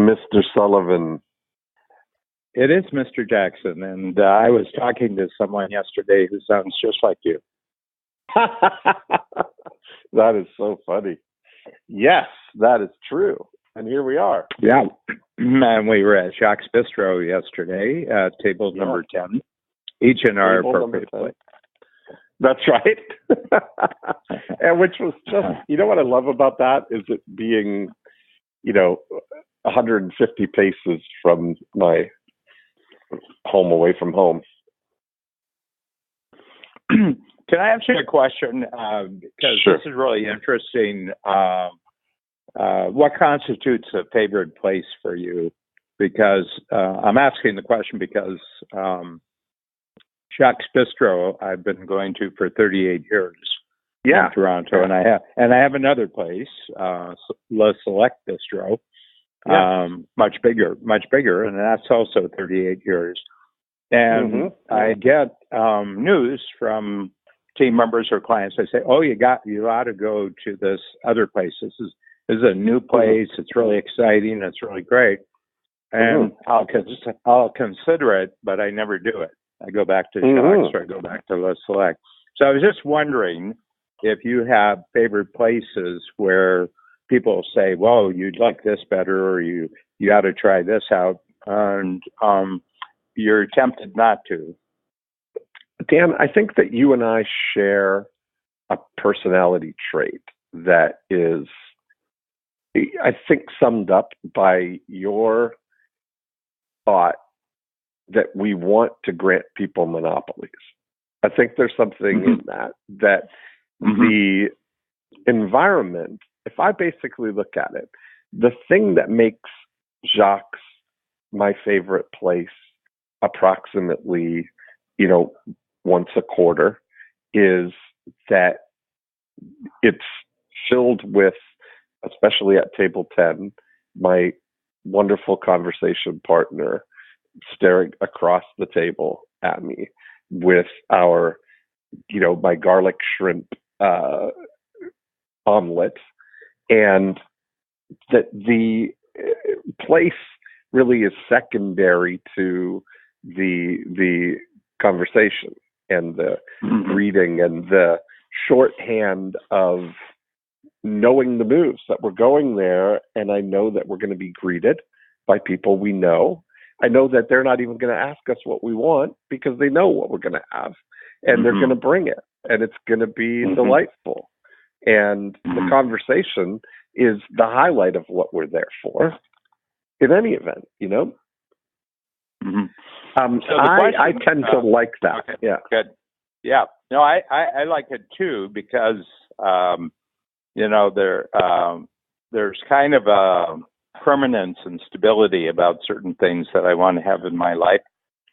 Mr. Sullivan. It is Mr. Jackson, and I was talking to someone yesterday who sounds just like you. That is so funny. Yes, that is true. And here we are. Yeah. And we were at Jacques Bistro yesterday, table number 10, each in our appropriate place. That's right. And which was just, you know what I love about that is it being, 150 paces from my home away from home. Can I ask you a question? Because Sure. This is really interesting. What constitutes a favorite place for you? Because I'm asking the question because Jacques Bistro I've been going to for 38 years in Toronto, and I have another place, Le Select Bistro, much bigger, and that's also 38 years. And I get news from team members or clients. They say, "Oh, you ought to go to this other place. This is a new place. It's really exciting. It's really great." And I'll consider it, but I never do it. I go back to Jacques or I go back to Le Select. So I was just wondering if you have favorite places where people say, "Whoa, you'd like this better," or you ought to try this out, and you're tempted not to. Dan, I think that you and I share a personality trait that is, I think, summed up by your thought that we want to grant people monopolies. I think there's something in that the environment, if I basically look at it, the thing that makes Jacques my favorite place approximately, once a quarter is that it's filled with, especially at table 10, my wonderful conversation partner staring across the table at me with our, my garlic shrimp omelet, and that the place really is secondary to the conversation and the reading and the shorthand of knowing the moves that we're going there. And I know that we're going to be greeted by people we know. I know that they're not even going to ask us what we want because they know what we're going to have, and they're going to bring it, and it's going to be delightful. And the conversation is the highlight of what we're there for in any event, I tend to like that. Okay, yeah. Good. Yeah. No, I like it too because, there's kind of a permanence and stability about certain things that I want to have in my life.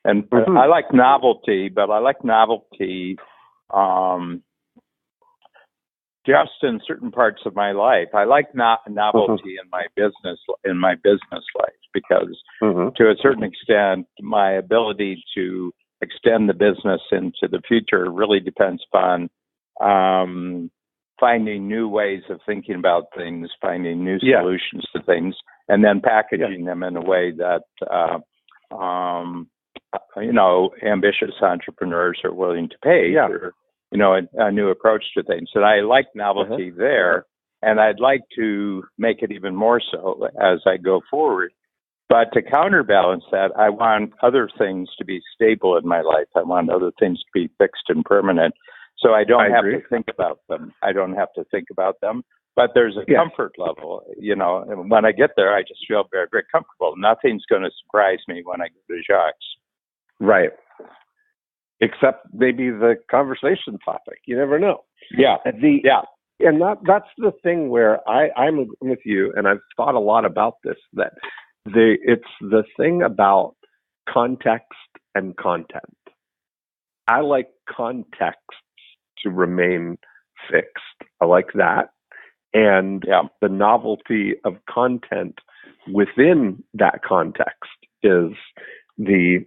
And I like novelty, but I like novelty just in certain parts of my life. I like novelty in my business life because to a certain extent, my ability to extend the business into the future really depends upon finding new ways of thinking about things, finding new solutions to things, and then packaging them in a way that, ambitious entrepreneurs are willing to pay for, a new approach to things. And I like novelty there, and I'd like to make it even more so as I go forward. But to counterbalance that, I want other things to be stable in my life. I want other things to be fixed and permanent. So I don't have to think about them. But there's a comfort level, and when I get there, I just feel very, very comfortable. Nothing's going to surprise me when I go to Jacques. Right. Except maybe the conversation topic. You never know. Yeah. And that's the thing where I'm with you, and I've thought a lot about this, that it's the thing about context and content. I like context to remain fixed. I like that. And the novelty of content within that context is the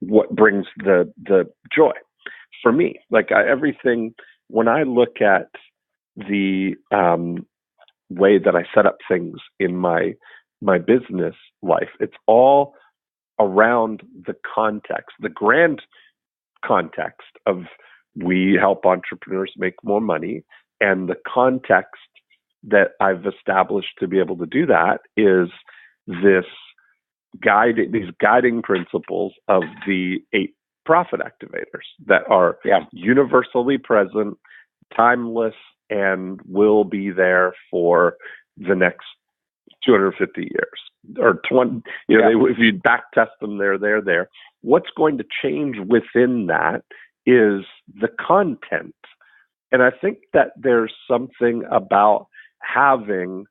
what brings the joy for me. Like everything, when I look at the way that I set up things in my my business life. It's all around the context, the grand context of we help entrepreneurs make more money. And the context that I've established to be able to do that is these guiding principles of the 8 profit activators that are universally present, timeless, and will be there for the next 250 years or 20. If you back test them, they're there. What's going to change within that is the content. And I think that there's something about having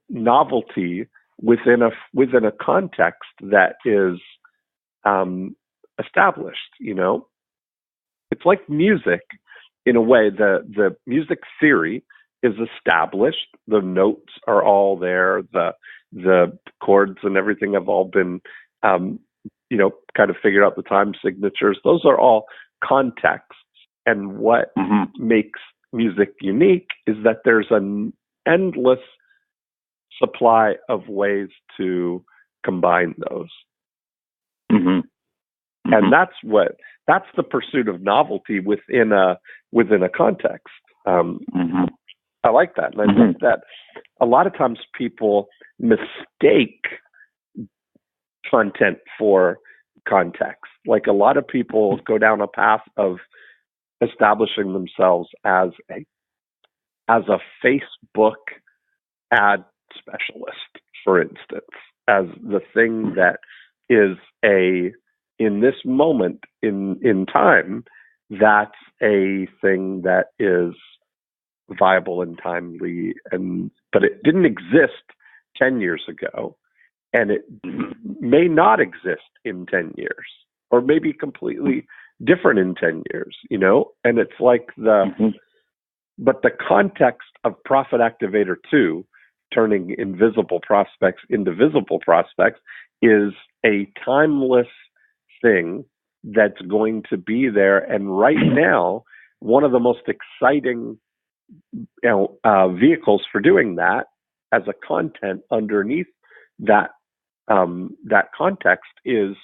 novelty within a context that is established. It's like music in a way. The music theory is established. The notes are all there. The chords and everything have all been kind of figured out, the time signatures. Those are all contexts. And what makes music unique is that there's an endless supply of ways to combine those. And that's the pursuit of novelty within a context. I like that. And I think that a lot of times people mistake content for context. Like a lot of people go down a path of establishing themselves as a Facebook ad specialist, for instance, as the thing that is in this moment in time, that's a thing that is viable and timely, but it didn't exist 10 years ago, and it may not exist in 10 years, or maybe completely different in 10 years, and it's like but the context of Profit Activator 2, turning invisible prospects into visible prospects, is a timeless thing that's going to be there. And right now, one of the most exciting vehicles for doing that as a content underneath that context is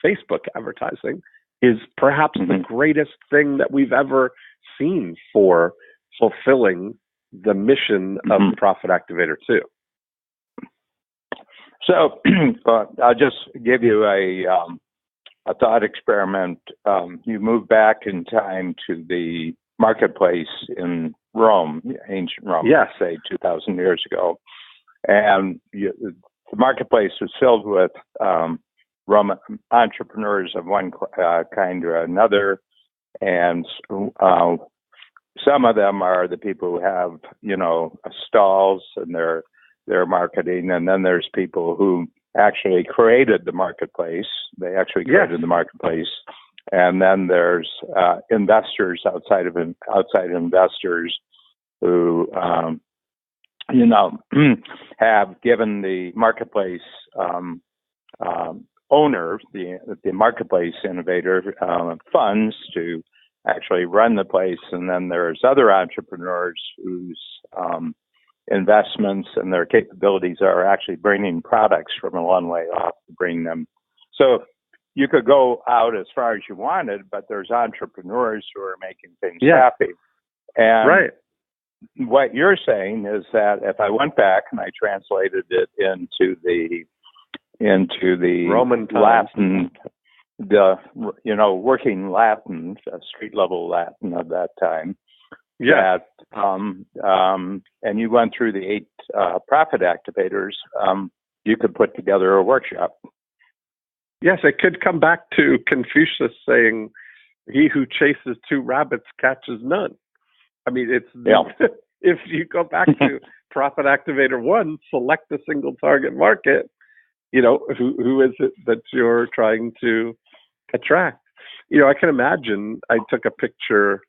Facebook advertising, is perhaps the greatest thing that we've ever seen for fulfilling the mission of Profit Activator 2. So I'll just give you a thought experiment. You move back in time to the marketplace in Rome, ancient Rome, say 2,000 years ago. And the marketplace was filled with Roman entrepreneurs of one kind or another. And some of them are the people who have, stalls and they're marketing. And then there's people who actually created the marketplace. They actually created the marketplace. And then there's investors, outside investors who, have given the marketplace owner, the marketplace innovator, funds to actually run the place. And then there's other entrepreneurs whose investments and their capabilities are actually bringing products from a long way off to bring them. So you could go out as far as you wanted, but there's entrepreneurs who are making things happy. And what you're saying is that if I went back and I translated it into the Roman Latin, working Latin, street level Latin of that time, that and you went through the 8 profit activators, you could put together a workshop. Yes, it could come back to Confucius saying, "He who chases 2 rabbits catches none." I mean, it's if you go back to Profit Activator 1, select a single target market. Who is it that you're trying to attract? I can imagine. I took a picture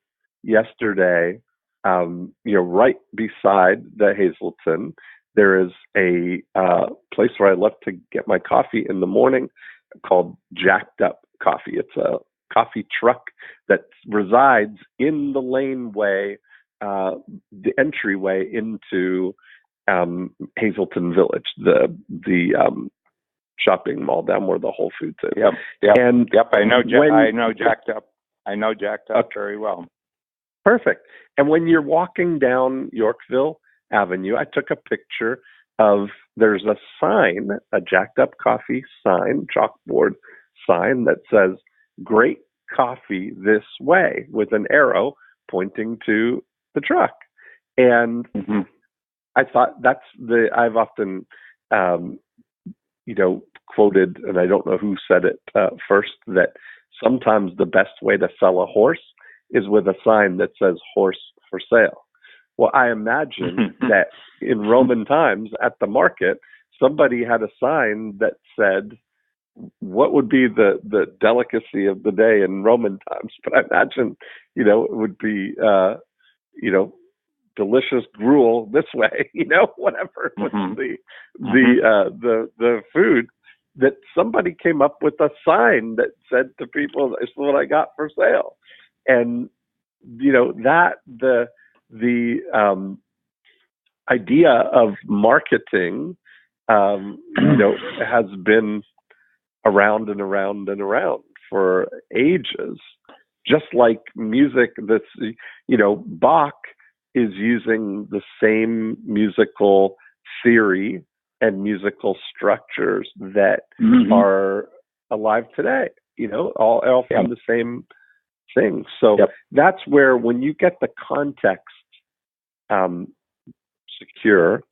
yesterday. Right beside the Hazleton, there is a place where I love to get my coffee in the morning, called Jacked Up Coffee. It's a coffee truck that resides in the laneway, the entryway into Hazleton Village, the shopping mall down where the Whole Foods is. Yep. I know Jacked Up very well. Perfect. And when you're walking down Yorkville Avenue, I took a picture of, there's a sign, a Jacked Up Coffee sign, chalkboard sign that says, "Great coffee this way," with an arrow pointing to the truck. And I thought I've often, quoted, and I don't know who said it first, that sometimes the best way to sell a horse is with a sign that says "horse for sale." Well, I imagine that in Roman times at the market, somebody had a sign that said, what would be the delicacy of the day in Roman times? But I imagine, it would be, delicious gruel this way, whatever was the food, that somebody came up with a sign that said to people, "This is what I got for sale." And, that the idea of marketing, has been around and around and around for ages. Just like music, Bach is using the same musical theory and musical structures that are alive today, all from the same thing. So that's where, when you get the context secure,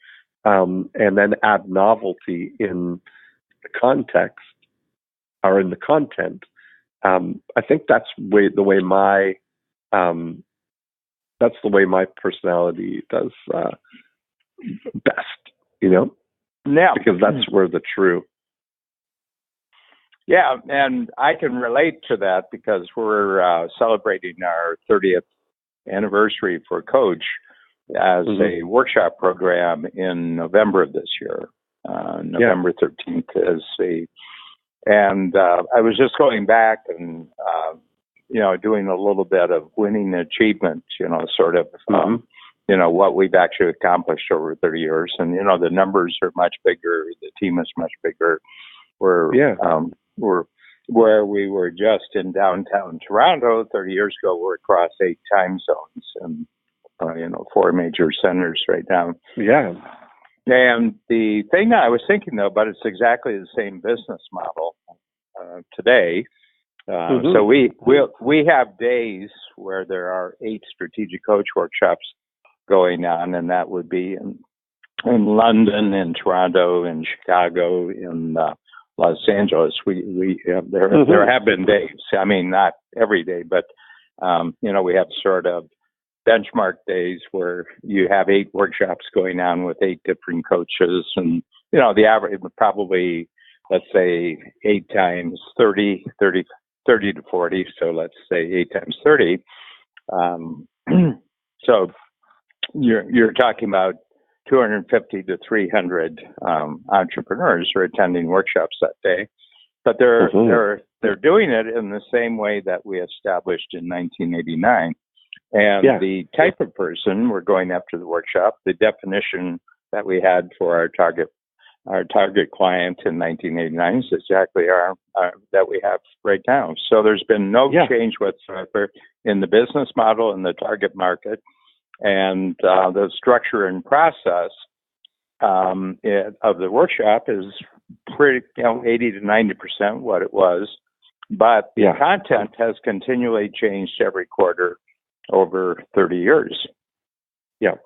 and then add novelty in the context or in the content, I think that's the way my personality does best, because that's where the true. Yeah, and I can relate to that because we're celebrating our 30th anniversary for Coach as a workshop program in November of this year. November 13th and I was just going back and doing a little bit of winning achievement, sort of what we've actually accomplished over 30 years, and the numbers are much bigger, the team is much bigger. We're where we were just in downtown Toronto 30 years ago. We're across 8 time zones and 4 major centers right now. Yeah. And the thing that I was thinking though, but it's exactly the same business model today. So we have days where there are 8 strategic coach workshops going on, and that would be in London, in Toronto, in Chicago, in Los Angeles. There have been days. I mean, not every day, but we have sort of benchmark days where you have 8 workshops going on with 8 different coaches, and the average probably, let's say 8 times 30 to 40. So let's say 8 times 30. So you're talking about 250 to 300 entrepreneurs are attending workshops that day, but they're doing it in the same way that we established in 1989. And the type of person we're going after the workshop, the definition that we had for our target client in 1989 is exactly that we have right now. So there's been no change whatsoever in the business model and the target market, and the structure and process of the workshop is pretty 80 to 90% what it was, but the content has continually changed every quarter over 30 years. Yeah,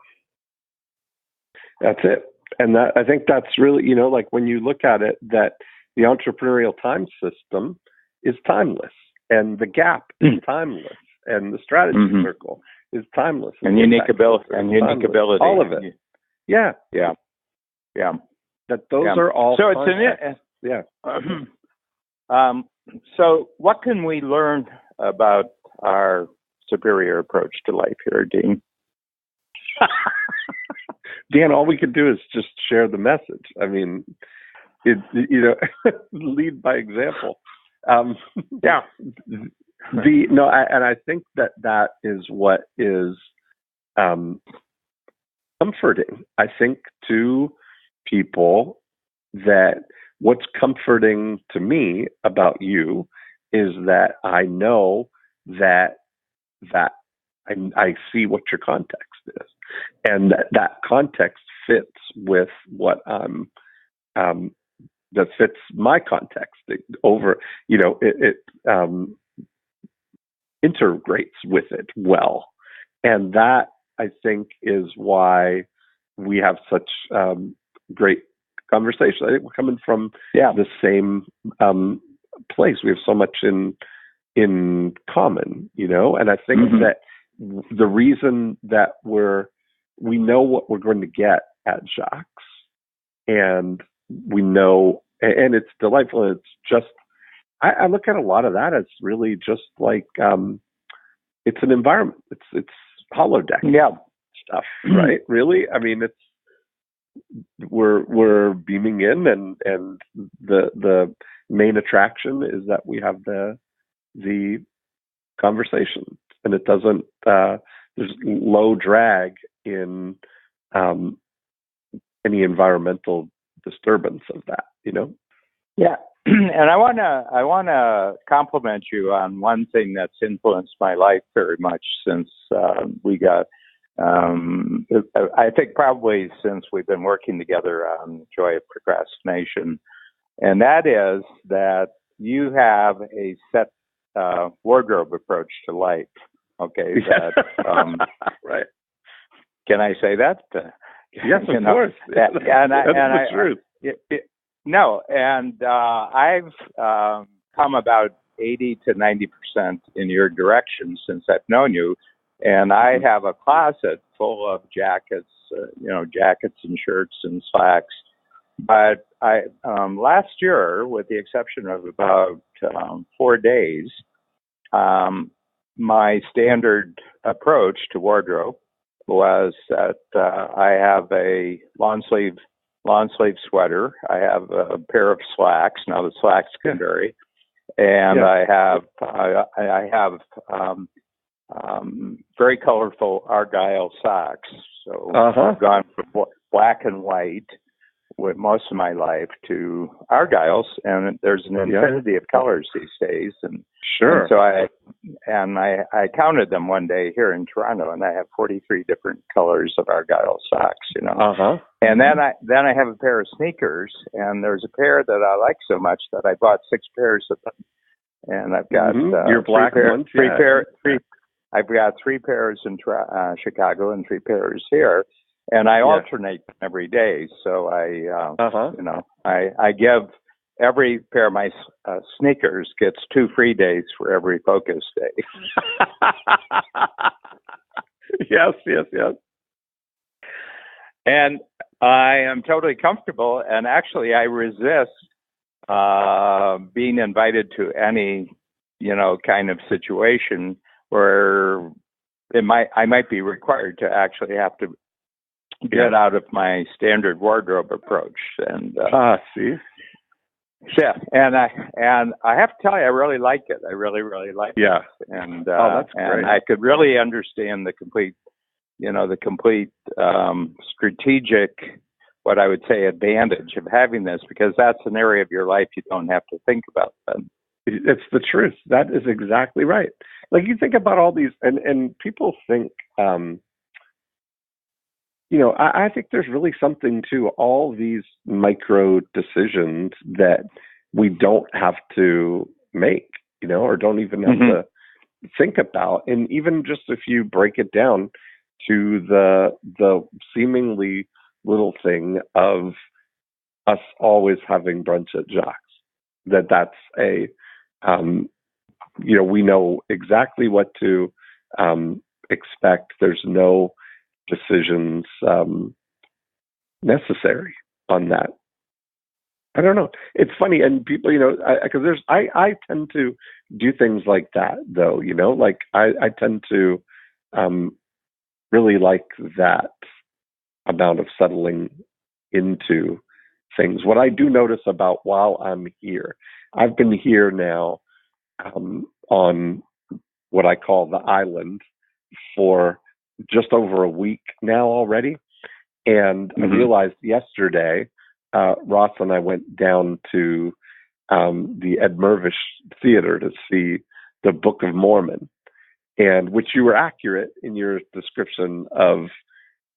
that's it. And I think that's really, like when you look at it, that the entrepreneurial time system is timeless, and the gap is timeless, and the strategy circle is timeless, and unique ability, all of it. Yeah. That those are all. So so what can we learn about our superior approach to life here, Dean? Dan, all we could do is just share the message. I mean, lead by example. And I think that is what is comforting, I think, to people that what's comforting to me about you is that I know that I see what your context is, and that context fits with what I'm that fits my context. It integrates with it well, and that I think is why we have such great conversation. I think we're coming from the same place. We have so much in common, and I think that the reason that we know what we're going to get at Jacques, and we know, and it's delightful. And it's just, I look at a lot of that as really just like it's an environment. It's holodeck stuff, right? Really, I mean, we're beaming in, and the main attraction is that we have the conversation, and it doesn't. There's low drag in any environmental disturbance of that, Yeah, and I wanna compliment you on one thing that's influenced my life very much since we got. I think probably since we've been working together on Joy of Procrastination, and that is that you have a set wardrobe approach to life. Okay, right. Can I say that? Yes, of course. That's the truth. No, and I've come about 80 to 90% in your direction since I've known you, and I have a closet full of jackets, jackets and shirts and slacks. But I last year, with the exception of about 4 days, my standard approach to wardrobe was that I have a long sleeve sweater. I have a pair of slacks. Now the slacks can vary, and I have very colorful Argyle socks. So I've gone from black and white with most of my life to Argyles, and there's an infinity of colors these days. And sure. And so I counted them one day here in Toronto, and I have 43 different colors of Argyle socks. And then I have a pair of sneakers, and there's a pair that I like so much that I bought 6 pairs of them. And I've got your black ones. I've got 3 pairs in Chicago and 3 pairs here. And I alternate them every day. So I give every pair of my sneakers gets 2 free days for every focus day. Yes. And I am totally comfortable. And actually, I resist being invited to any, kind of situation where I might be required to actually have to get out of my standard wardrobe approach. And see, and I have to tell you, I really like it. I really like it. And that's great. And I could really understand the complete strategic, what I would say, advantage of having this, because that's an area of your life you don't have to think about then. It's the truth. That is exactly right. Like, you think about all these, and people think, I think there's really something to all these micro decisions that we don't have to make, or don't even have to think about. And even just if you break it down to the seemingly little thing of us always having brunch at Jacques, that's a, we know exactly what to expect. There's no decisions necessary on that. I don't know. It's funny, and people, because I tend to do things like that, though. Like I tend to really like that amount of settling into things. What I do notice about while I'm here, I've been here now on what I call the island for just over a week now already. And I realized yesterday, Ross and I went down to the Ed Mervish Theater to see the Book of Mormon, and which you were accurate in your description of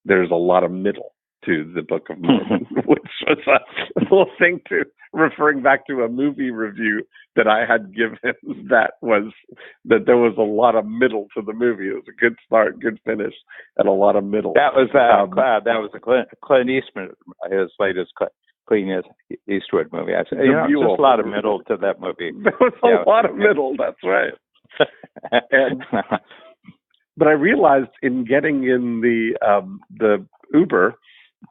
there's a lot of middle to the Book of Mormon, which was a little thing to referring back to a movie review that I had given that there was a lot of middle to the movie. It was a good start, good finish, and a lot of middle. That was a Clint Eastwood, his latest Clint Eastwood movie. I said, just a lot of middle to that movie. There was a lot of middle. That's right. But I realized in getting in the Uber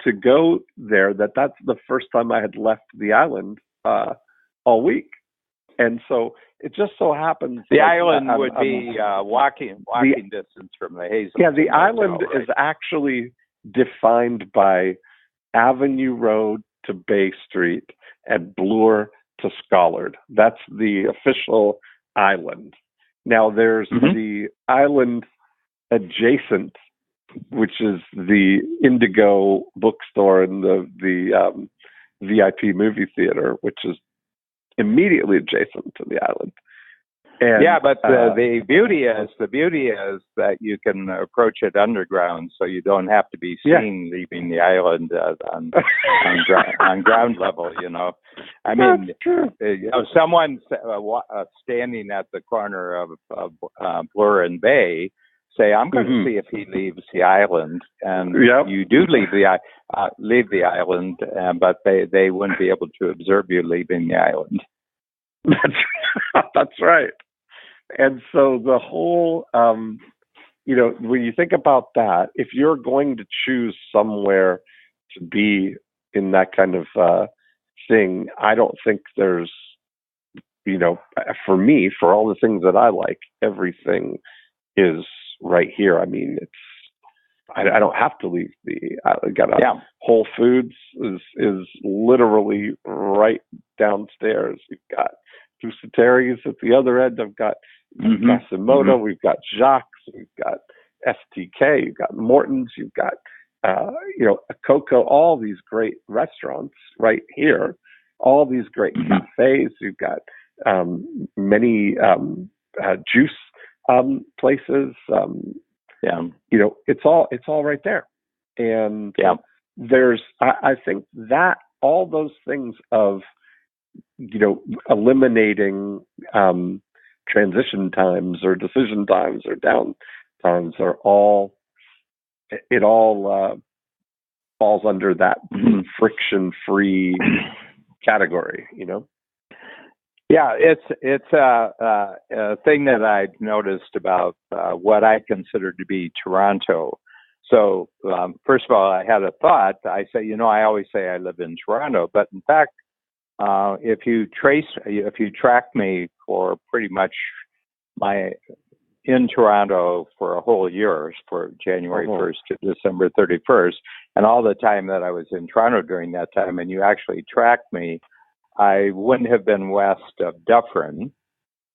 to go there that's the first time I had left the island all week, and so it just so happens the island would be walking distance from the Hazel. Yeah, the island is actually defined by Avenue Road to Bay Street and Bloor to Schollard. That's the official island. Now there's the island adjacent, which is the Indigo bookstore and the VIP movie theater, which is immediately adjacent to the island. And, but the beauty is that you can approach it underground, so you don't have to be seen leaving the island on ground level. I mean, someone standing at the corner of Bloor and Bay say, "I'm going to see if he leaves the island," and you do leave the island, but they wouldn't be able to observe you leaving the island. That's right. And so the whole, when you think about that, if you're going to choose somewhere to be in that kind of thing, I don't think there's, for me, for all the things that I like, everything is right here. I mean, I don't have to leave Whole Foods is literally right downstairs. You've got Bucetteri's at the other end. I've got Masimoto. We've got Jacques. We've got FTK. You've got Morton's. You've got Coco. All these great restaurants right here. All these great cafes. You've got many juice places. It's all right there. And there's I think that all those things of eliminating transition times or decision times or down times are all falls under that friction-free category, Yeah, it's a thing that I've noticed about what I consider to be Toronto. So first of all, I had a thought. I say, I always say I live in Toronto, but in fact, if you track me for pretty much in Toronto for a whole year, for January 1st to December 31st, and all the time that I was in Toronto during that time, and you actually tracked me, I wouldn't have been west of Dufferin.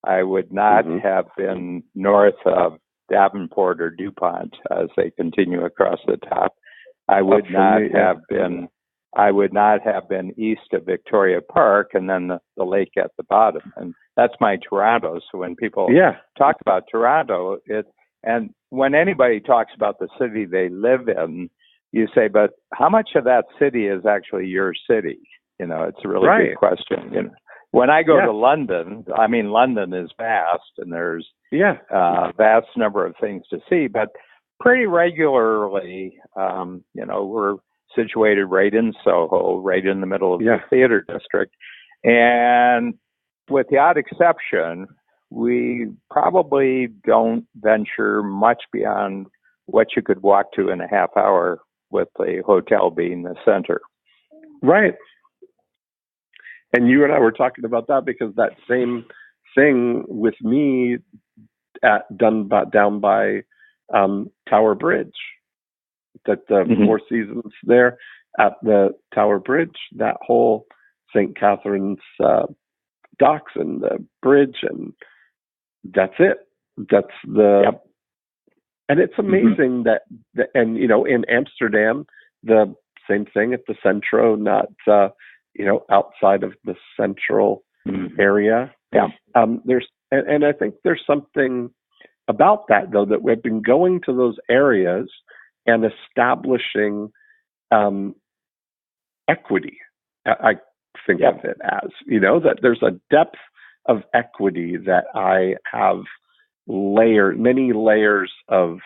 I would not have been north of Davenport or DuPont as they continue across the top. I would not have been east of Victoria Park and then the lake at the bottom. And that's my Toronto. So when people talk about Toronto, and when anybody talks about the city they live in, you say, but how much of that city is actually your city? It's a really good question. When I go to London, I mean, London is vast and there's a vast number of things to see, but pretty regularly, we're situated right in Soho, right in the middle of the theater district. And with the odd exception, we probably don't venture much beyond what you could walk to in a half hour, with the hotel being the center. Right. And you and I were talking about that because that same thing with me down by Tower Bridge, that the Four Seasons there at the Tower Bridge, that whole St. Catherine's docks and the bridge, and that's it. That's the and it's amazing that in Amsterdam the same thing at the centro, not outside of the central area. Yeah. And I think there's something about that, though, that we've been going to those areas and establishing equity. I think of it as, that there's a depth of equity that I have many layers of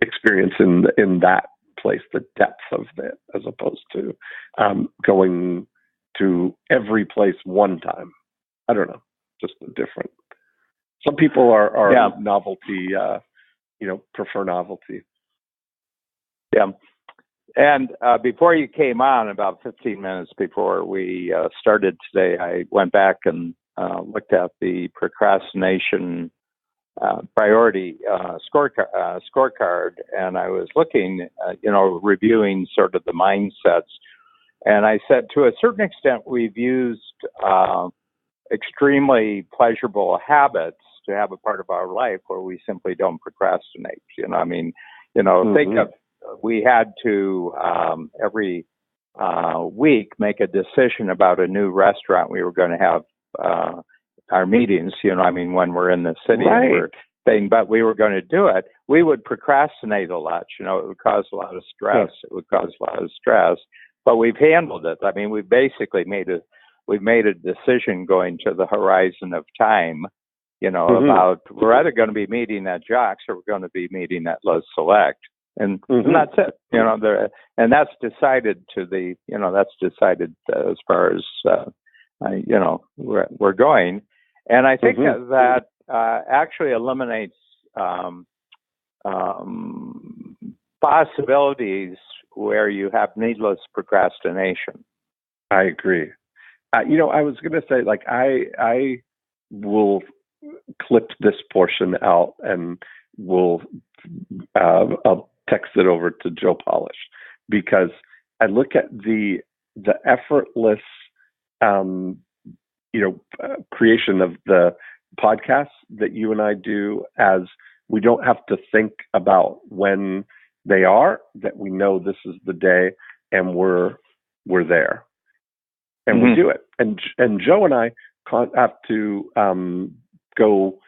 experience in that place, the depth of it, as opposed to going to every place one time. I don't know, just a different. Some people are novelty, prefer novelty. Yeah. And before you came on, about 15 minutes before we started today, I went back and looked at the procrastination priority scorecard, and I was looking, reviewing sort of the mindsets. And I said, to a certain extent, we've used extremely pleasurable habits to have a part of our life where we simply don't procrastinate. Think of, we had to every week make a decision about a new restaurant we were going to have our meetings, when we're in the city, right. And we're saying, but we were going to do it. We would procrastinate a lot. It would cause a lot of stress. Yeah. It would cause a lot of stress, but we've handled it. We basically made a decision going to the horizon of time, about we're either going to be meeting at Jock's or we're going to be meeting at Les Select. And that's it, and that's decided as far as, we're going. And I think that actually eliminates possibilities where you have needless procrastination. I agree. I was going to say, I will clip this portion out and I'll text it over to Joe Polish, because I look at the effortless, creation of the podcasts that you and I do, as we don't have to think about when they are, that we know this is the day and we're there and we do it. And Joe and I have to go.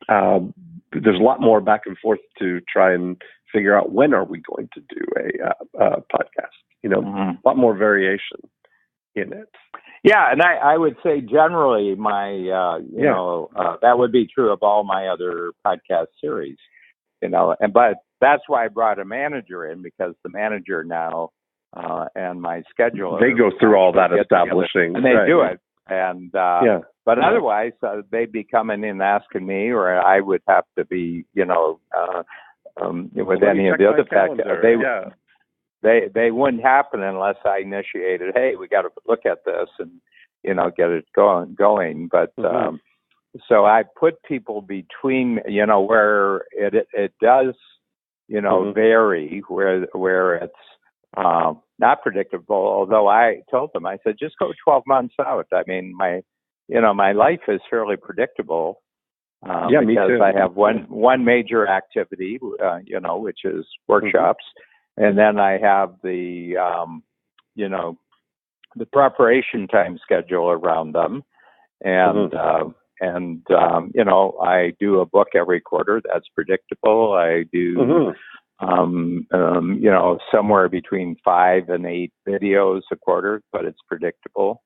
There's a lot more back and forth to try and figure out when are we going to do a podcast. A lot more variation in it. Yeah, and I would say generally my that would be true of all my other podcast series. But that's why I brought a manager in, because the manager now and my scheduler, they go through all that establishing, and they do it. And but otherwise, they'd be coming in asking me, or I would have to be, with any of the other factors. They wouldn't happen unless I initiated. Hey, we got to look at this and get it going. But so I put people between, where it does, vary, where it's not predictable. Although I told them, I said, just go 12 months out. My life is fairly predictable. Me because too. I have one major activity, which is workshops, and then I have the the preparation time schedule around them, and I do a book every quarter. That's predictable. I do somewhere between 5 and 8 videos a quarter, but it's predictable.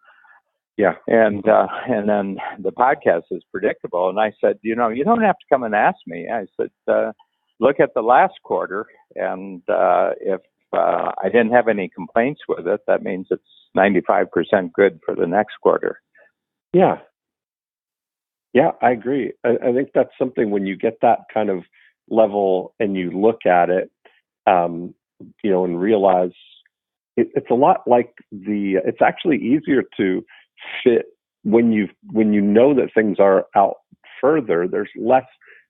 Yeah. And then the podcast is predictable. And I said, you don't have to come and ask me. I said, look at the last quarter. And if I didn't have any complaints with it, that means it's 95% good for the next quarter. Yeah. Yeah, I agree. I think that's something, when you get that kind of level and you look at it, and realize it's a lot like it's actually easier to fit when you know that things are out further. There's less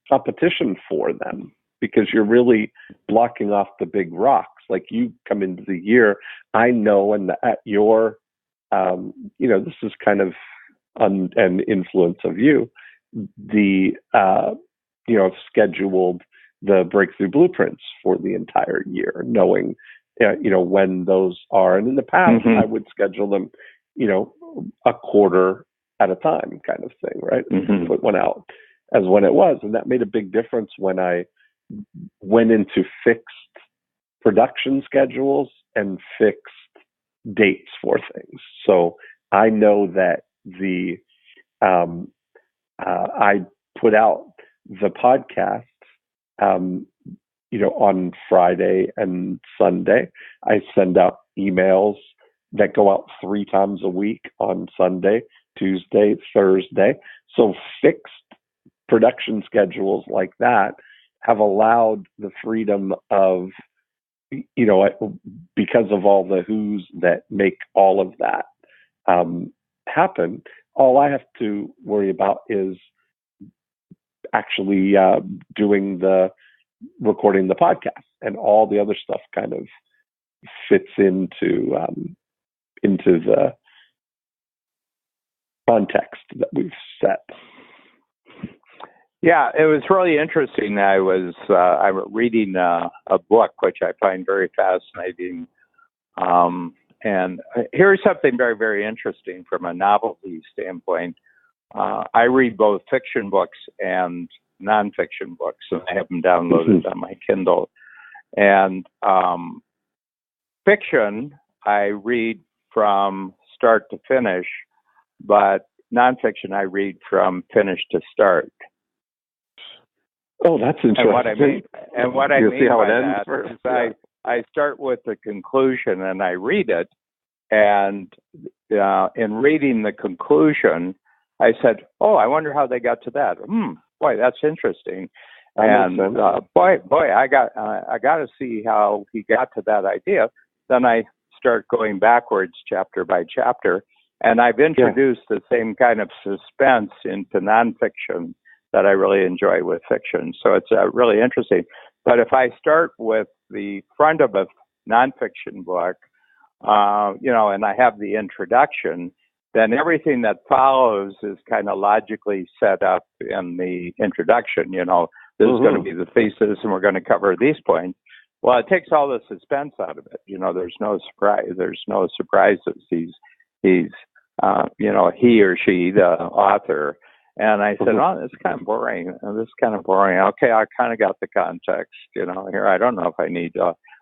competition for them, because you're really blocking off the big rocks. Like, you come into the year, I know, and at your, this is kind of an influence of you, the, scheduled the breakthrough blueprints for the entire year, knowing when those are. And in the past, I would schedule them, a quarter at a time, kind of thing, right? Put one out as when it was, and that made a big difference when I went into fixed production schedules and fixed dates for things. So I know that I put out the podcast, on Friday and Sunday. I send out emails that go out 3 times a week on Sunday, Tuesday, Thursday. So fixed production schedules like that have allowed the freedom of, because of all the who's that make all of that happen. All I have to worry about is actually recording the podcast, and all the other stuff kind of fits into the context that we've set. Yeah, it was really interesting. I was reading a book which I find very fascinating, and here's something very, very interesting from a novelty standpoint. I read both fiction books and nonfiction books, and I have them downloaded on my Kindle. And fiction, I read from start to finish, but nonfiction, I read from finish to start. Oh, that's interesting. And what I mean by that is I start with the conclusion and I read it. And in reading the conclusion, I said, "Oh, I wonder how they got to that. Boy, that's interesting." And boy, I got to see how he got to that idea. Then I start going backwards, chapter by chapter, and I've introduced the same kind of suspense into nonfiction that I really enjoy with fiction. So it's really interesting. But if I start with the front of a nonfiction book, and I have the introduction, then everything that follows is kind of logically set up in the introduction. This is going to be the thesis, and we're going to cover these points. Well, it takes all the suspense out of it. There's no surprise. There's no surprises. He's he or she, the author. And I said, "Oh, this is kind of boring. Okay, I kind of got the context. Here, I don't know if I need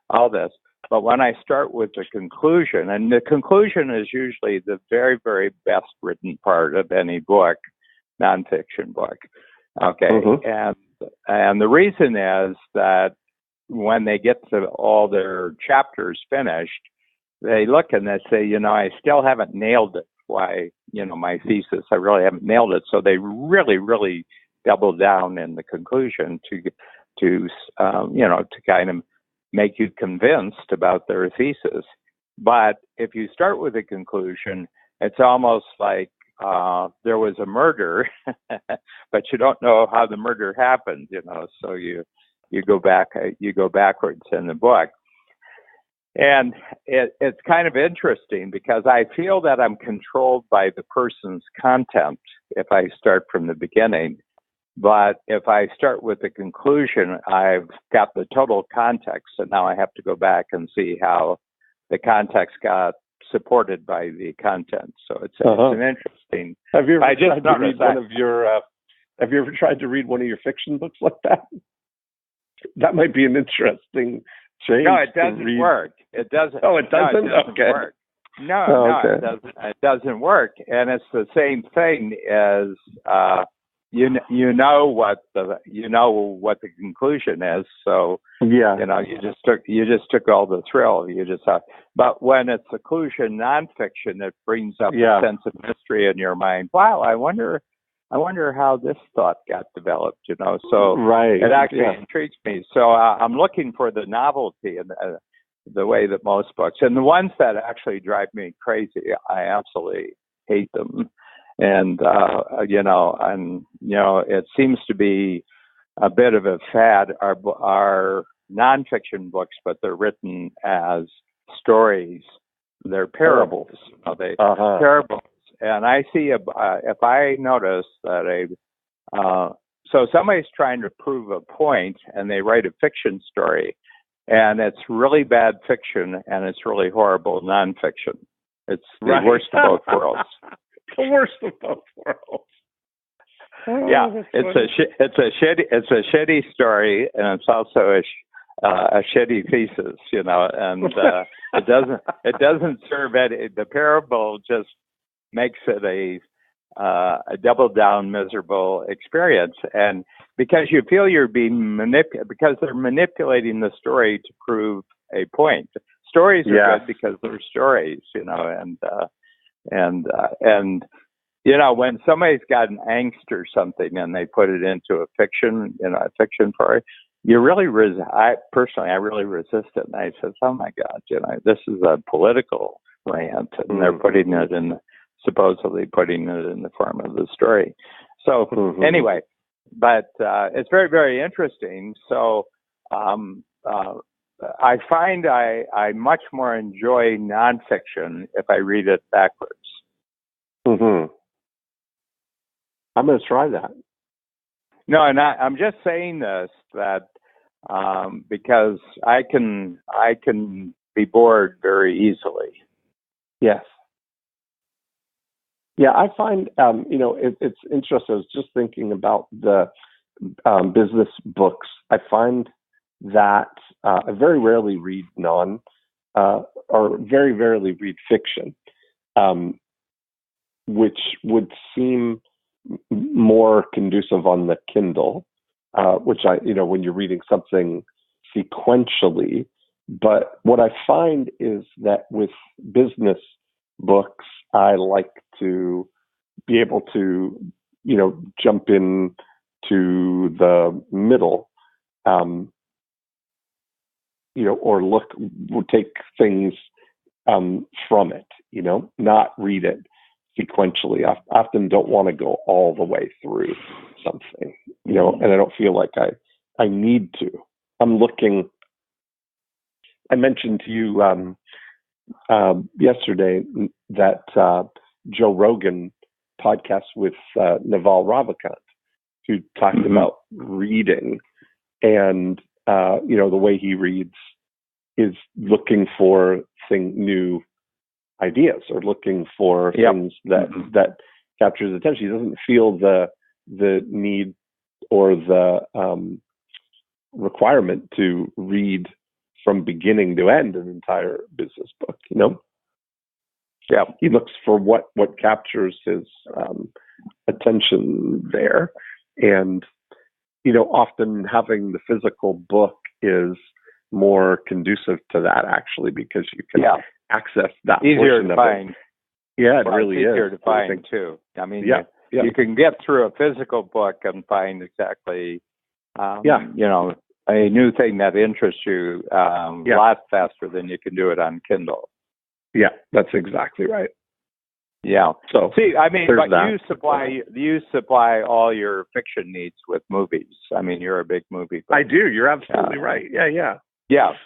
all this." But when I start with the conclusion, and the conclusion is usually the very, very best written part of any book, nonfiction book. Okay. And the reason is that when they get to all their chapters finished, they look and they say, I still haven't nailed it. Why, my thesis, I really haven't nailed it. So they really, really double down in the conclusion to kind of make you convinced about their thesis. But if you start with a conclusion, it's almost like there was a murder, but you don't know how the murder happened, so you go backwards in the book. And it's kind of interesting because I feel that I'm controlled by the person's content if I start from the beginning. But if I start with the conclusion, I've got the total context, and now I have to go back and see how the context got supported by the content. So it's an interesting. Have you ever tried to read one of your fiction books like that? That might be an interesting change. No, it doesn't work. It doesn't. Oh, it doesn't? No, it doesn't work. No, it doesn't. It doesn't work, and it's the same thing as you know what the conclusion is. So you just took all the thrill. But when it's seclusion nonfiction, it brings up a sense of mystery in your mind. Wow, I wonder how this thought got developed. So it actually intrigues me. So I'm looking for the novelty and the way that most books, and the ones that actually drive me crazy, I absolutely hate them. And it seems to be a bit of a fad. Are nonfiction books, but they're written as stories. They're parables. Parables. And I see if I notice that a so somebody's trying to prove a point, and they write a fiction story, and it's really bad fiction, and it's really horrible nonfiction. It's the worst of both worlds. The worst of both worlds. Oh, yeah, it's a shitty story, and it's also a shitty thesis, and it doesn't serve any. The parable just makes it a double down miserable experience, and because you feel you're being because they're manipulating the story to prove a point. Stories are good because they're stories, and when somebody's got an angst or something and they put it into a fiction story, you really I really resist it. And I says, oh my God, this is a political rant, and they're supposedly putting it in the form of the story. So anyway, but it's very, very interesting. So I find I much more enjoy nonfiction if I read it backwards. I'm going to try that. No, and I'm just saying this that because I can be bored very easily. Yes. Yeah, I find it's interesting. I was just thinking about the business books. I find that I very rarely read or very rarely read fiction, which would seem more conducive on the Kindle, which when you're reading something sequentially. But what I find is that with business books, I like to be able to, jump in to the middle, or take things from it, not read it sequentially. I often don't want to go all the way through something, and I don't feel like I need to. I'm looking. I mentioned to you yesterday that Joe Rogan podcast with Naval Ravikant, who talked about reading, and the way he reads is looking for new ideas or looking for things that captures attention. He doesn't feel the need or the requirement to read from beginning to end an entire business book. Yeah, he looks for what captures his attention there, and often having the physical book is more conducive to that, actually, because you can access that easier portion to of find. it. Yeah, it really is easier to find too. I mean, you can get through a physical book and find exactly, a new thing that interests you a lot faster than you can do it on Kindle. Yeah, that's exactly right. Yeah. So see, I mean, but that. you supply all your fiction needs with movies. I mean, you're a big movie buff. I do. You're absolutely right. Yeah.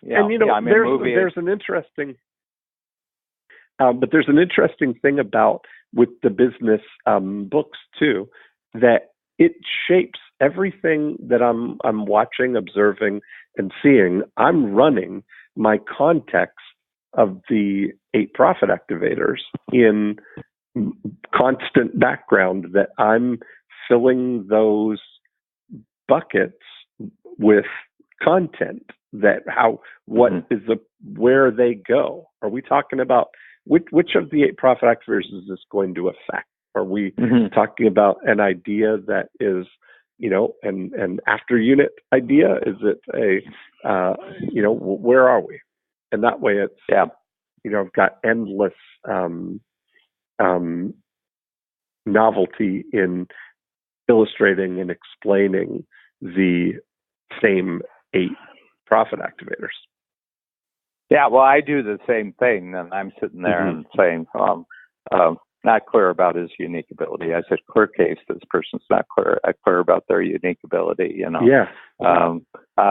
And there's an interesting, but there's an interesting thing about with the business books too, that it shapes everything that I'm watching, observing, and seeing. I'm running my context of the 8 profit activators in constant background, that I'm filling those buckets with content, that where they go. Are we talking about which of the 8 profit activators is this going to affect? Are we talking about an idea that is, an after unit idea? Is it where are we? And that way it's, I've got endless novelty in illustrating and explaining the same 8 profit activators. Yeah, well, I do the same thing, and I'm sitting there and saying, not clear about his unique ability. I said, clear case, this person's not clear about their unique ability,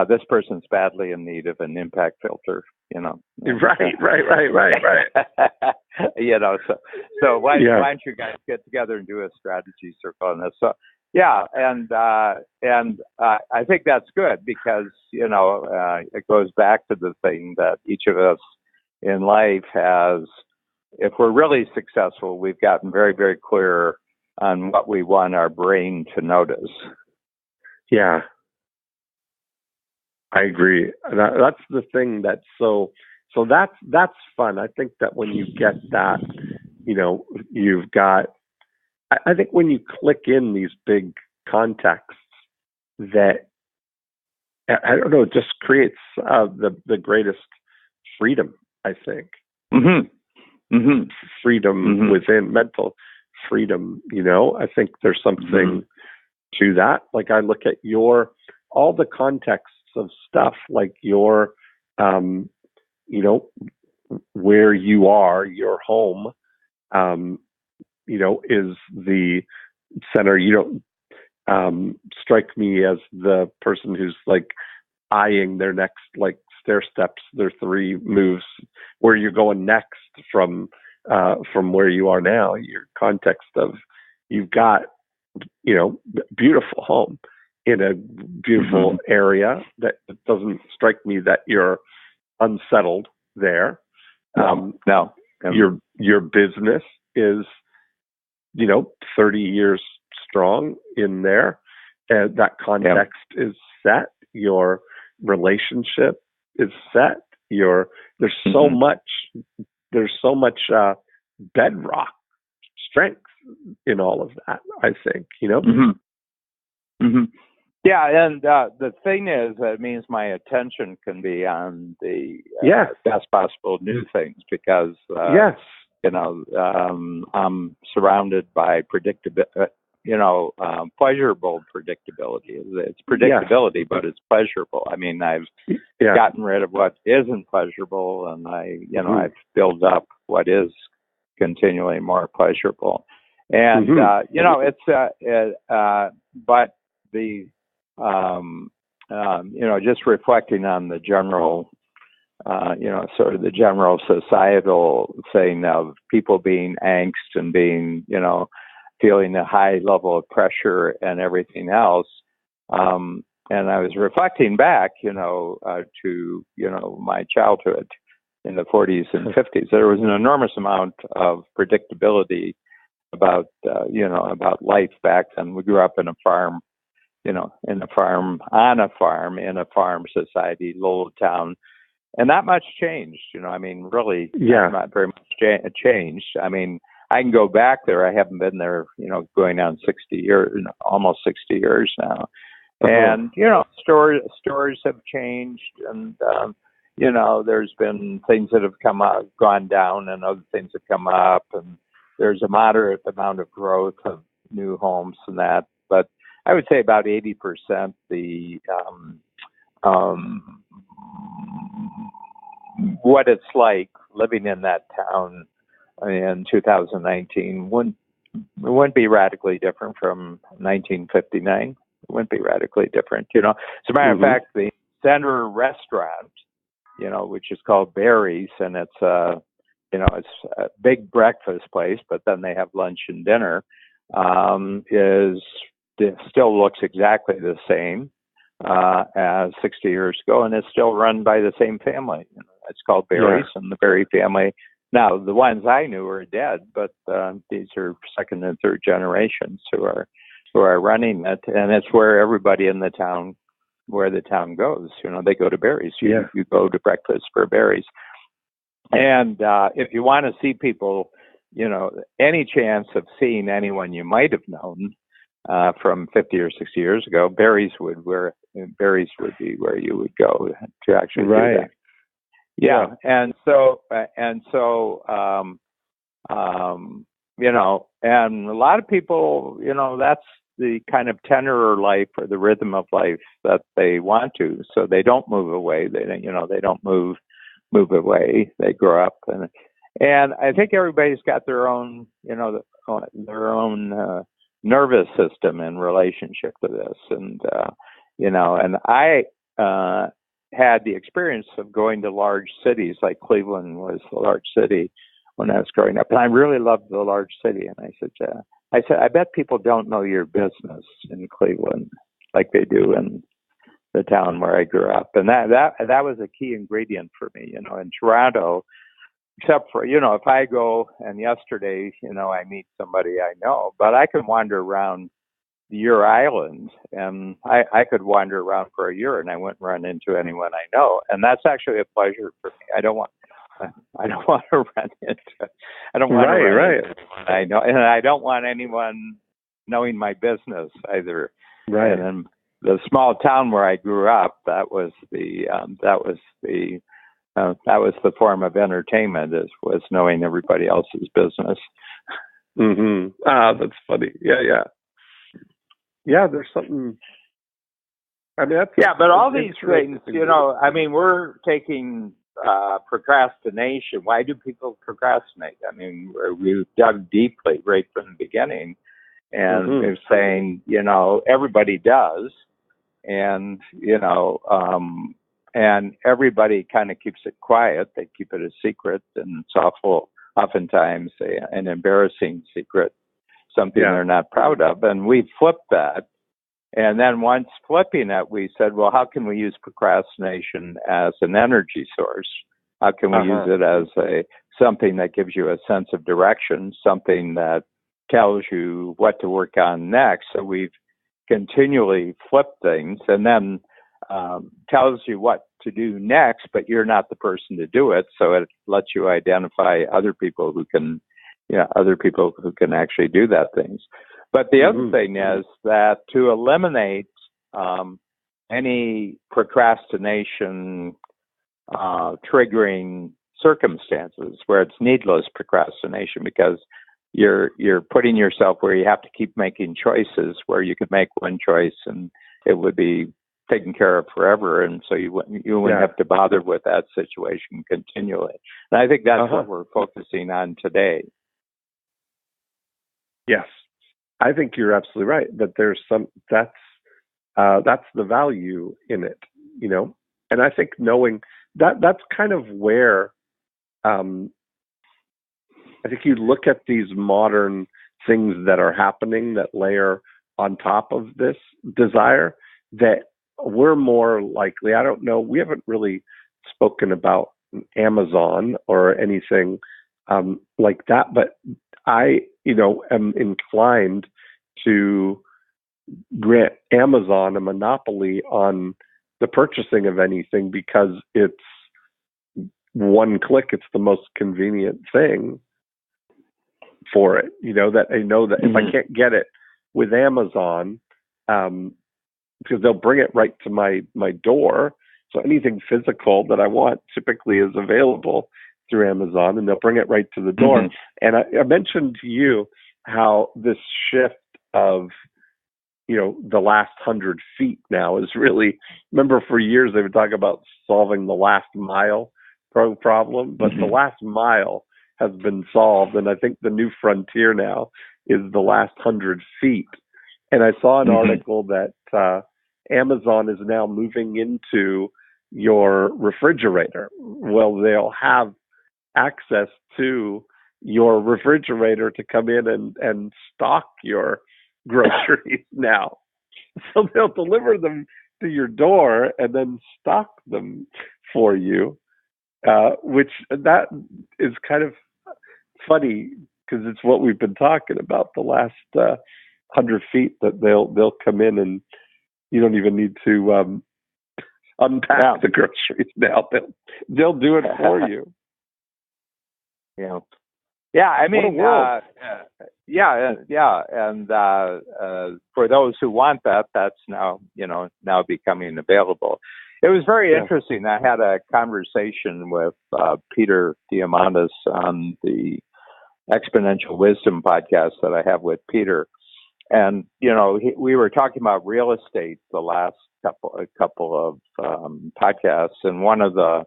this person's badly in need of an impact filter, Right. So why don't you guys get together and do a strategy circle on this? So I think that's good because it goes back to the thing that each of us in life has. If we're really successful, we've gotten very, very clear on what we want our brain to notice. Yeah, I agree. That's the thing that's so that's fun. I think that when you get that, you've got. I think when you click in these big contexts, that I don't know, it just creates the greatest freedom. I think freedom within mental freedom. I think there's something to that. Like I look at all the contexts of stuff, like your, where you are, your home, is the center. You don't strike me as the person who's like eyeing their next like stair steps, their 3 moves, where you're going next from where you are now. Your context of you've got beautiful home in a beautiful area that it doesn't strike me that you're unsettled there. No. Your business is 30 years strong in there, and that context is set. Your relationship is set. There's so much bedrock strength in all of that, I think. Yeah, and the thing is, that means my attention can be on the best possible new things because I'm surrounded by pleasurable predictability. It's predictability, but it's pleasurable. I mean, I've gotten rid of what isn't pleasurable, and I've built up what is continually more pleasurable. And but the just reflecting on the general, sort of the general societal thing of people being angst and being, feeling a high level of pressure and everything else. And I was reflecting back, to, my childhood in the 40s and 50s. There was an enormous amount of predictability about life back then. We grew up in a farm, in a farm society, little town, and not much changed. Really, not very much changed. I mean, I can go back there. I haven't been there, going on 60 years, almost 60 years now. And stores have changed, and there's been things that have gone down, and other things have come up, and there's a moderate amount of growth of new homes and that. But I would say about 80% what it's like living in that town in 2019 wouldn't be radically different from 1959. It wouldn't be radically different. As a matter of fact, the center restaurant, which is called Barry's, and it's it's a big breakfast place, but then they have lunch and dinner. It still looks exactly the same as 60 years ago, and it's still run by the same family. It's called Barry's, and the Barry family. Now, the ones I knew are dead, but these are second and third generations who are running it, and it's where everybody in the town, where the town goes. They go to Barry's. You go to breakfast for Barry's. And if you want to see people, any chance of seeing anyone you might have known from 50 or 60 years ago, Barry's would be where you would go to actually do that. Yeah. And so, and a lot of people, that's the kind of tenor of life or the rhythm of life that they want to. So they don't move away. They don't move away. They grow up, and I think everybody's got their own, their own nervous system in relationship to this, and and I had the experience of going to large cities, like Cleveland was a large city, when I was growing up. And I really loved the large city. And I said, I bet people don't know your business in Cleveland like they do in the town where I grew up. And that was a key ingredient for me, in Toronto, except for, if I go, and yesterday, I meet somebody I know, but I can wander around your island, and I could wander around for a year and I wouldn't run into anyone I know. And that's actually a pleasure for me. I don't want to run into, I don't want to run into anyone I know, and I don't want anyone knowing my business either. Right. And then the small town where I grew up, that was the form of entertainment, was knowing everybody else's business. Mm-hmm. Ah, that's funny. Yeah. Yeah, there's something. I mean, but all these things, we're taking procrastination. Why do people procrastinate? I mean, we've dug deeply right from the beginning, and they're saying, everybody does, and and everybody kind of keeps it quiet. They keep it a secret, and it's oftentimes an embarrassing secret, something they're not proud of. And we flipped that. And then once flipping it, we said, well, how can we use procrastination as an energy source? How can we use it as something that gives you a sense of direction, something that tells you what to work on next? So we've continually flipped things, and then tells you what to do next, but you're not the person to do it. So it lets you identify other people who can actually do that things. But the other thing is that to eliminate any procrastination triggering circumstances where it's needless procrastination, because you're putting yourself where you have to keep making choices, where you could make one choice and it would be taken care of forever, and so you wouldn't have to bother with that situation continually. And I think that's what we're focusing on today. Yes, I think you're absolutely right. That there's that's the value in it, And I think knowing that's kind of where I think you look at these modern things that are happening that layer on top of this desire, that we're more likely, I don't know, we haven't really spoken about Amazon or anything like that, but I, am inclined to grant Amazon a monopoly on the purchasing of anything, because it's one click, it's the most convenient thing for it. That I know that if I can't get it with Amazon, because they'll bring it right to my door. So anything physical that I want typically is available through Amazon, and they'll bring it right to the door. And I mentioned to you how this shift of, the last 100 feet now is really, remember for years they would talk about solving the last mile problem, but the last mile has been solved. And I think the new frontier now is the last 100 feet. And I saw an article that Amazon is now moving into your refrigerator. Well, they'll have access to your refrigerator to come in and stock your groceries now. So they'll deliver them to your door and then stock them for you, which that is kind of funny, because it's what we've been talking about the last 100 feet, that they'll come in and you don't even need to unpack the groceries now. They'll do it for you. I mean, and for those who want that, that's now becoming available. It was very interesting. I had a conversation with Peter Diamandis on the Exponential Wisdom podcast that I have with Peter, and we were talking about real estate the last couple of podcasts, and one of the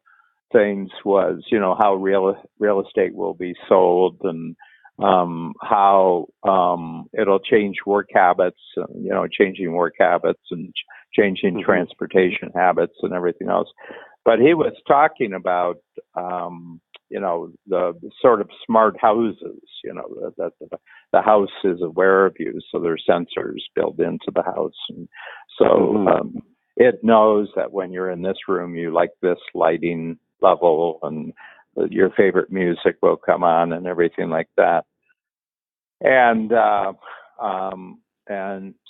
things was how real estate will be sold, and how it'll change work habits, changing work habits and changing transportation habits and everything else. But he was talking about the sort of smart houses, that the house is aware of you. So there's sensors built into the house. And so it knows that when you're in this room, you like this lighting level and your favorite music will come on and everything like that. And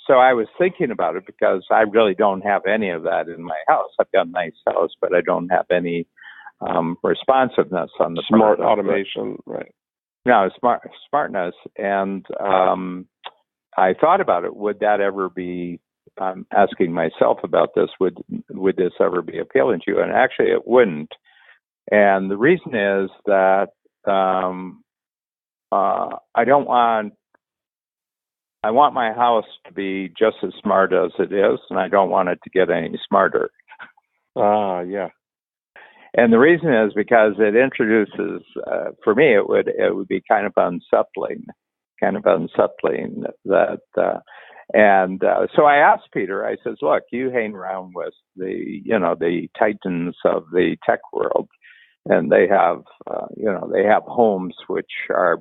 so I was thinking about it because I really don't have any of that in my house. I've got a nice house, but I don't have any responsiveness on the smart automation, right? No, smartness. And I thought about it. Would that ever be? I'm asking myself about this. Would this ever be appealing to you? And actually, it wouldn't. And the reason is that I want my house to be just as smart as it is, and I don't want it to get any smarter. Yeah. And the reason is because it introduces, for me, it would be kind of unsettling that. So I asked Peter. I says, "Look, you hang around with the titans of the tech world, and they have homes which are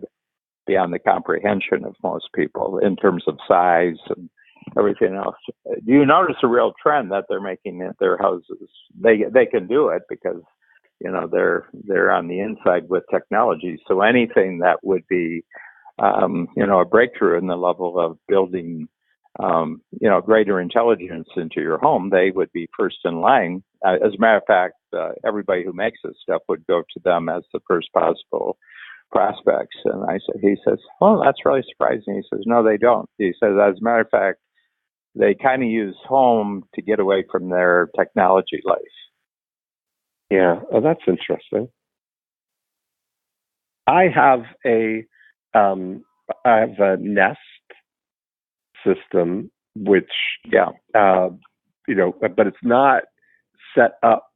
beyond the comprehension of most people in terms of size and everything else. Do you notice a real trend that they're making at their houses? They can do it because they're on the inside with technology. So anything that would be a breakthrough in the level of building greater intelligence into your home, they would be first in line. As a matter of fact, everybody who makes this stuff would go to them as the first possible prospects." And he says, "Oh, that's really surprising." He says, "No, they don't." He says, "As a matter of fact, they kind of use home to get away from their technology life." Yeah. Oh, that's interesting. I have a Nest system, which but it's not set up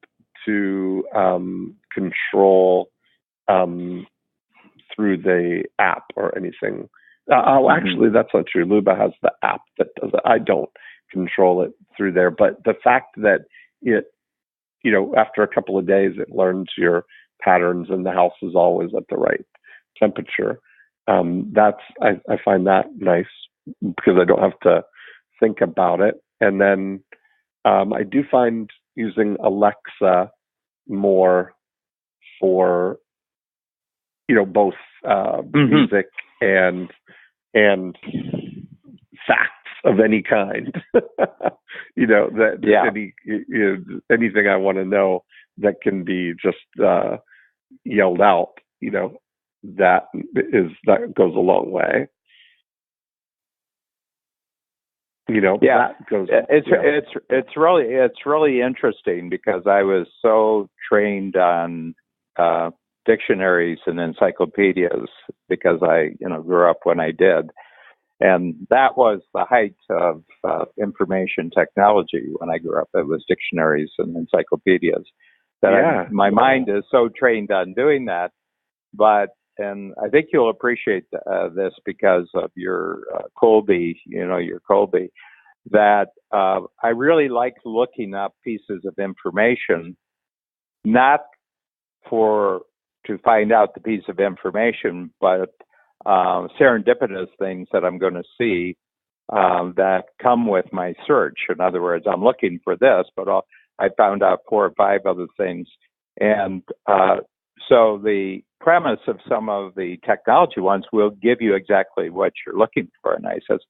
to control through the app or anything. Actually, that's not true. Luba has the app that does it. I don't control it through there. But the fact that it, after a couple of days, it learns your patterns and the house is always at the right temperature. I find that nice because I don't have to think about it. And then I do find using Alexa more for both music and facts of any kind. Anything I want to know that can be just yelled out. That goes a long way. That goes. It's really interesting because I was so trained on dictionaries and encyclopedias because I grew up when I did, and that was the height of information technology when I grew up. It was dictionaries and encyclopedias. My mind is so trained on doing that, and I think you'll appreciate this because of your Colby, that I really like looking up pieces of information, not to find out the piece of information, but serendipitous things that I'm going to see that come with my search. In other words, I'm looking for this, but I found out 4 or 5 other things. And so the premise of some of the technology ones will give you exactly what you're looking for. And I says,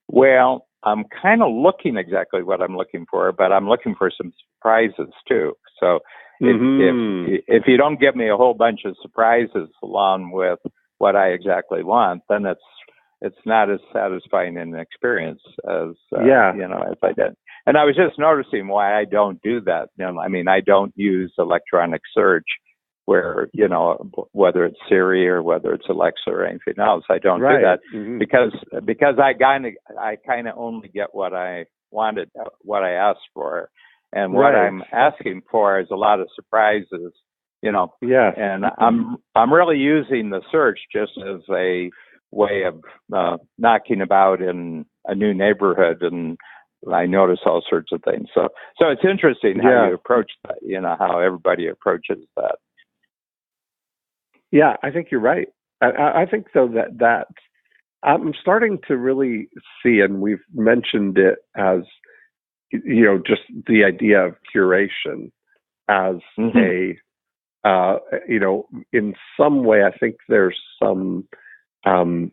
well, I'm kind of looking exactly what I'm looking for, but I'm looking for some surprises too. So if you don't give me a whole bunch of surprises along with what I exactly want, then it's not as satisfying an experience as as I did. And I was just noticing why I don't do that. I don't use electronic search where whether it's Siri or whether it's Alexa or anything else. I don't do that because I kind of only get what I wanted, what I asked for. And what I'm asking for is a lot of surprises, And I'm really using the search just as a way of knocking about in a new neighborhood, and I notice all sorts of things. So it's interesting how you approach that. How everybody approaches that. Yeah, I think you're right. I think though that I'm starting to really see, and we've mentioned it as just the idea of curation as a in some way. I think there's um, some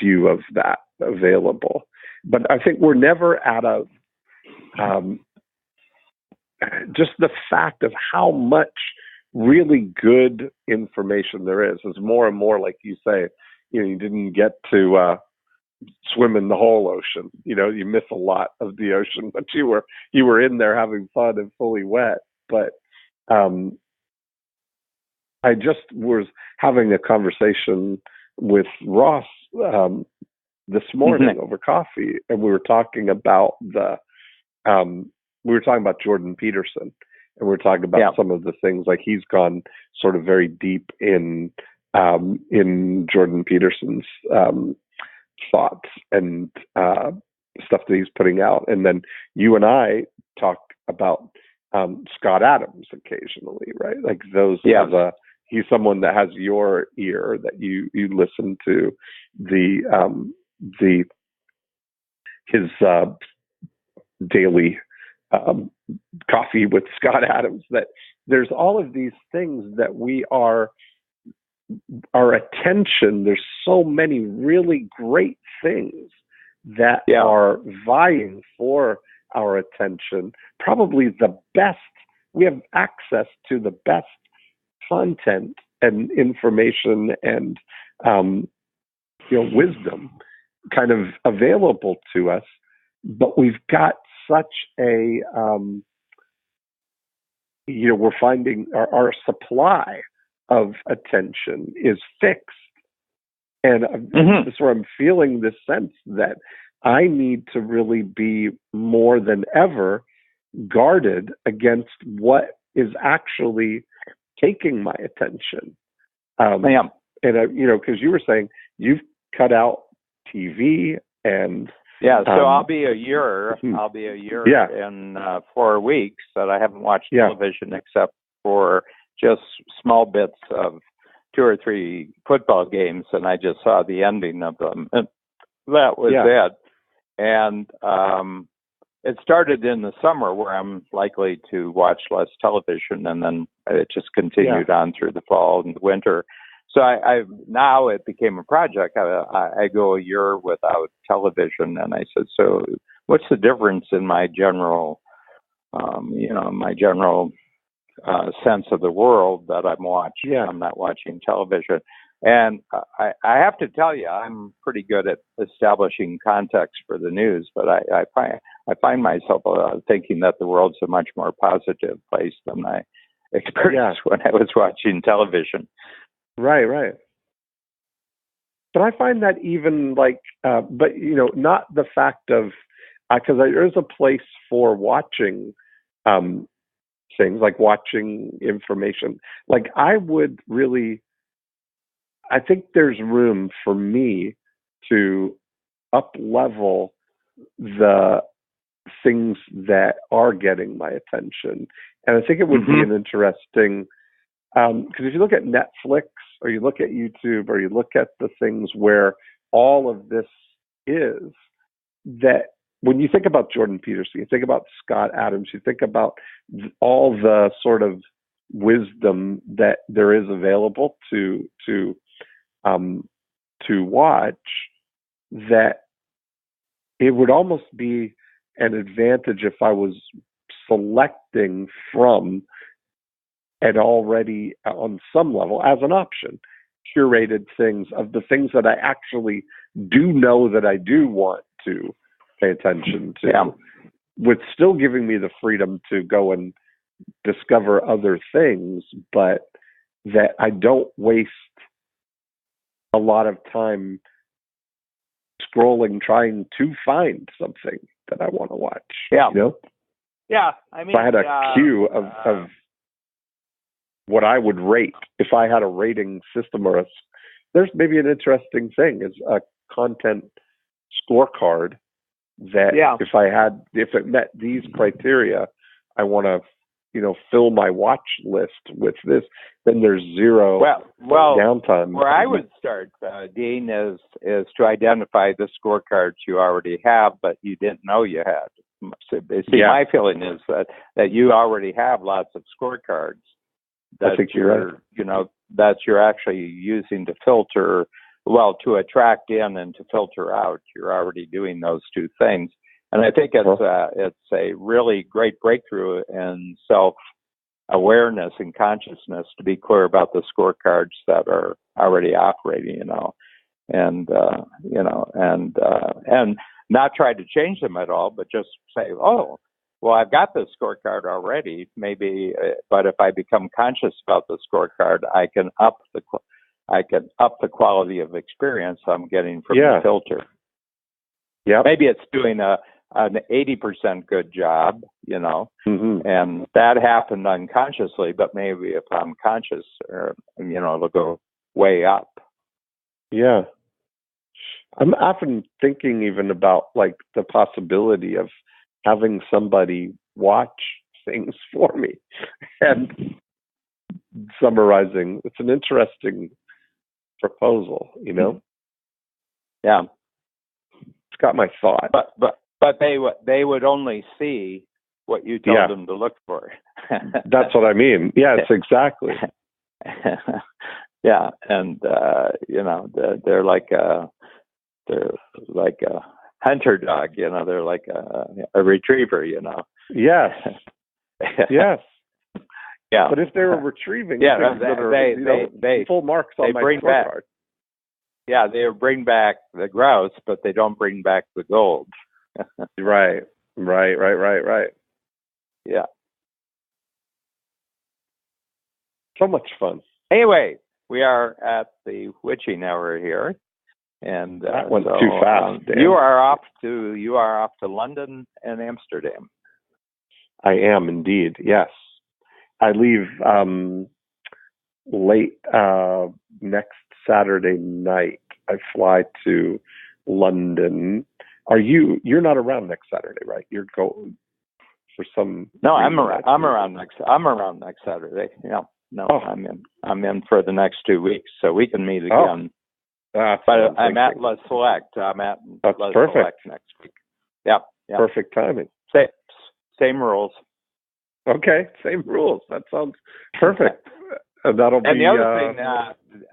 view of that available, but I think we're never out of just the fact of how much really good information there is more and more, like you say, you didn't get to swim in the whole ocean. You miss a lot of the ocean, but you were in there having fun and fully wet. But I just was having a conversation with Ross this morning over coffee, and we were talking about Jordan Peterson, and we were talking about some of the things, like he's gone sort of very deep in Jordan Peterson's thoughts and stuff that he's putting out, and then you and I talk about Scott Adams occasionally, right? Like those. He's someone that has your ear, that you listen to his daily coffee with Scott Adams. That there's all of these things that our attention. There's so many really great things that are vying for our attention. Probably the best. We have access to the best content and information and wisdom kind of available to us, but we've got such a we're finding our supply of attention is fixed, and this is where I'm feeling this sense that I need to really be more than ever guarded against what is actually taking my attention. And because you were saying you've cut out TV and so I'll be a year in 4 weeks that I haven't watched television except for just small bits of 2 or 3 football games, and I just saw the ending of them, and that was it. And it started in the summer, where I'm likely to watch less television, and then it just continued on through the fall and the winter. So I now it became a project. I go a year without television, and I said, so what's the difference in my general, sense of the world that I'm watching? I'm not watching television. And I have to tell you, I'm pretty good at establishing context for the news, but I find myself thinking that the world's a much more positive place than I experienced when I was watching television. Right. But I find that even not the fact of, because there's a place for watching things, like watching information. Like I think there's room for me to up-level the things that are getting my attention. And I think it would be an interesting, because if you look at Netflix or you look at YouTube or you look at the things where all of this is, that when you think about Jordan Peterson, you think about Scott Adams, you think about all the sort of wisdom that there is available to watch, that it would almost be an advantage if I was selecting from and already on some level as an option curated things of the things that I actually do know that I do want to pay attention to, with still giving me the freedom to go and discover other things, but that I don't waste a lot of time scrolling trying to find something that I want to watch. Yeah. I mean, if I had a queue of what I would rate, if I had a rating system, there's maybe an interesting thing is a content scorecard that if it met these criteria, I want to fill my watch list with this, then there's zero downtime. Where I would start, Dean, is to identify the scorecards you already have, but you didn't know you had. My feeling is that you already have lots of scorecards. I think you're right. That you're actually using to filter, to attract in and to filter out. You're already doing those two things. And I think it's a really great breakthrough in self-awareness and consciousness to be clear about the scorecards that are already operating, and not try to change them at all, but just say, oh, well, I've got this scorecard already, maybe, but if I become conscious about the scorecard, I can up the quality of experience I'm getting from the filter. Yeah, maybe it's doing an 80% good job, mm-hmm. and that happened unconsciously, but maybe if I'm conscious, it'll go way up. Yeah. I'm often thinking even about like the possibility of having somebody watch things for me and summarizing. It's an interesting proposal, Yeah. It's got my thought. But they would only see what you told them to look for. That's what I mean. Yes, exactly. Yeah, and they're like a hunter dog. They're like a retriever. Yes. Yes. Yeah. But if they were retrieving things they full marks on my scorecard. Yeah, they bring back the grouse, but they don't bring back the gold. Right. Yeah. So much fun. Anyway, we are at the witching hour here, and that went too fast. Dan. You are off to London and Amsterdam. I am indeed. Yes, I leave late next Saturday night. I fly to London. You're not around next Saturday, right? You're going for some. No, I'm around next Saturday. Yeah. No, I'm in for the next 2 weeks, so we can meet again. But I'm at La Select. That's La perfect. Select next week. Yeah. Perfect timing. Same rules. Okay, same rules. That sounds perfect. And that'll be.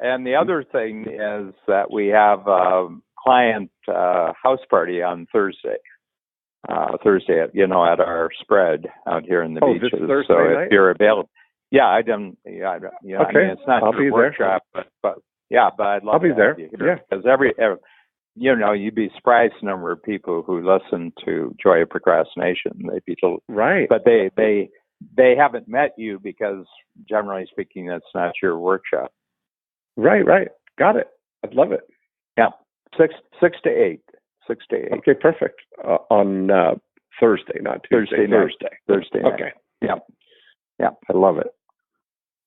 And the other thing is that we have a client house party on Thursday. Thursday, at our spread out here in the beaches. This Thursday so night? If you're available, I don't. Okay. I mean, it's not I'll be workshop, there. but I'd love I'll be to there. have you here, because you'd be surprised the number of people who listen to Joy of Procrastination. They'd be right, but they haven't met you because, generally speaking, that's not your workshop. Right. Got it. I'd love it. Yeah, 6 to 8. 6 to 8. Okay, perfect. On Thursday, not Tuesday. Thursday. Okay. Yeah. I love it.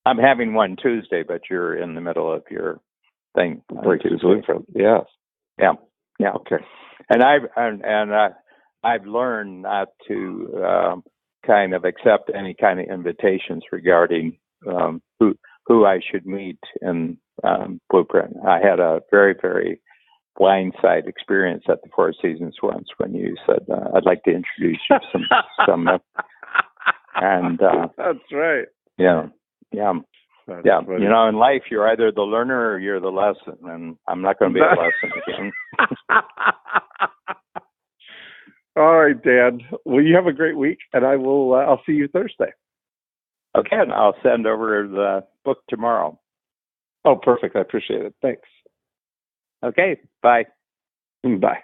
I'm having one Tuesday, but you're in the middle of your thing. Yes. Yeah. Okay. And I've learned not to kind of accept any kind of invitations regarding who I should meet in Blueprint. I had a very, very blindside experience at the Four Seasons once when you said, I'd like to introduce you to some and that's right. Yeah. That's yeah. funny. In life, you're either the learner or you're the lesson, and I'm not going to be a lesson again. All right, Dan. Well, you have a great week, and I'll see you Thursday. Okay, and I'll send over the book tomorrow. Oh, perfect. I appreciate it. Thanks. Okay, bye. Bye.